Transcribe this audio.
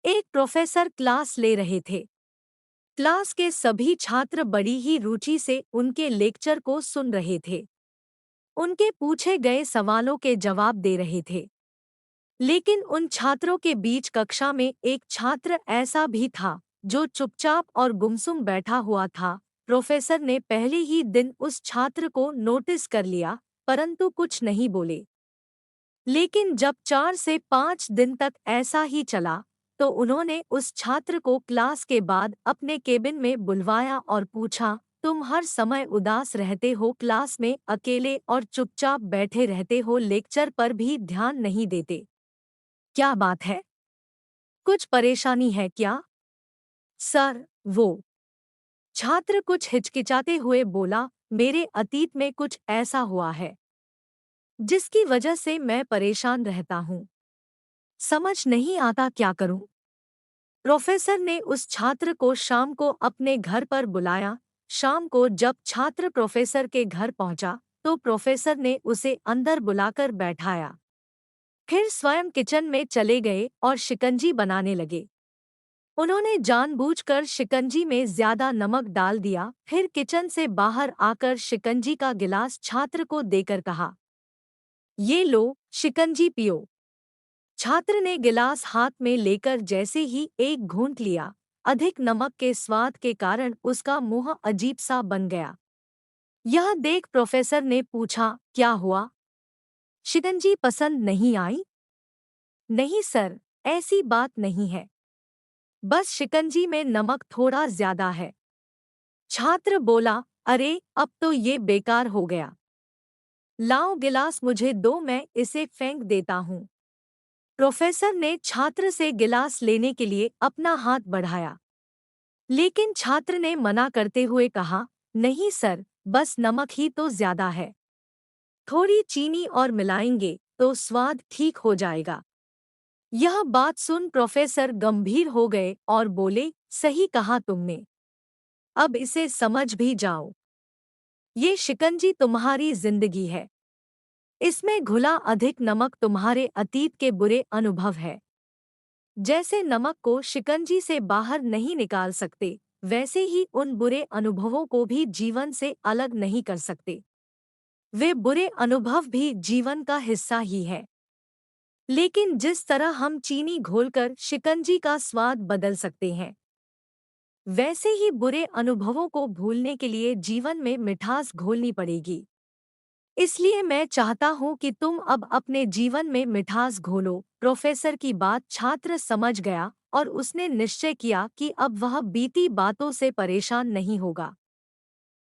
एक professor class ले रहे थे। क्लास के सभी छात्र बड़ी ही रुचि से उनके लेक्चर को सुन रहे थे। उनके पूछे गए सवालों के जवाब दे रहे थे। लेकिन उन छात्रों के बीच कक्षा में एक छात्र ऐसा भी था जो चुपचाप और गुमसुम बैठा हुआ था। प्रोफेसर ने पहले ही दिन उस छात्र को नोटिस कर लिया, परंतु कुछ नहीं बोले। लेकिन जब 4 से 5 दिन तक ऐसा ही चला, तो उन्होंने उस छात्र को क्लास के बाद अपने केबिन में बुलवाया और पूछा, तुम हर समय उदास रहते हो, क्लास में अकेले और चुपचाप बैठे रहते हो, लेक्चर पर भी ध्यान नहीं देते। क्या बात है? कुछ परेशानी है क्या? सर, वो छात्र कुछ हिचकिचाते हुए बोला, मेरे अतीत में कुछ ऐसा हुआ है जिसकी वजह से मैं परेशान रहता हूँ। समझ नहीं आता क्या करूं। प्रोफेसर ने उस छात्र को शाम को अपने घर पर बुलाया। शाम को जब छात्र प्रोफेसर के घर पहुंचा, तो प्रोफेसर ने उसे अंदर बुलाकर बैठाया। फिर स्वयं किचन में चले गए और शिकंजी बनाने लगे। उन्होंने जानबूझकर शिकंजी में ज्यादा नमक डाल दिया। फिर किचन से बाहर आकर शिकंजी का गिलास छात्र को देकर कहा, ये लो, शिकंजी पियो। छात्र ने गिलास हाथ में लेकर जैसे ही एक घूंट लिया, अधिक नमक के स्वाद के कारण उसका मुंह अजीब सा बन गया। यह देख प्रोफेसर ने पूछा, क्या हुआ? शिकंजी पसंद नहीं आई? नहीं सर, ऐसी बात नहीं है। बस शिकंजी में नमक थोड़ा ज्यादा है। छात्र बोला, अरे अब तो ये बेकार हो गया। लाओ गिलास मुझे दो, मैं इसे फेंक देता हूँ। प्रोफेसर ने छात्र से गिलास लेने के लिए अपना हाथ बढ़ाया, लेकिन छात्र ने मना करते हुए कहा, नहीं सर, बस नमक ही तो ज्यादा है। थोड़ी चीनी और मिलाएंगे तो स्वाद ठीक हो जाएगा। यह बात सुन प्रोफेसर गंभीर हो गए और बोले, सही कहा तुमने। अब इसे समझ भी जाओ। ये शिकंजी तुम्हारी जिंदगी है। इसमें घुला अधिक नमक तुम्हारे अतीत के बुरे अनुभव है। जैसे नमक को शिकंजी से बाहर नहीं निकाल सकते, वैसे ही उन बुरे अनुभवों को भी जीवन से अलग नहीं कर सकते। वे बुरे अनुभव भी जीवन का हिस्सा ही है। लेकिन जिस तरह हम चीनी घोलकर शिकंजी का स्वाद बदल सकते हैं, वैसे ही बुरे अनुभवों को भूलने के लिए जीवन में मिठास घोलनी पड़ेगी। इसलिए मैं चाहता हूं कि तुम अब अपने जीवन में मिठास घोलो। प्रोफेसर की बात छात्र समझ गया और उसने निश्चय किया कि अब वह बीती बातों से परेशान नहीं होगा।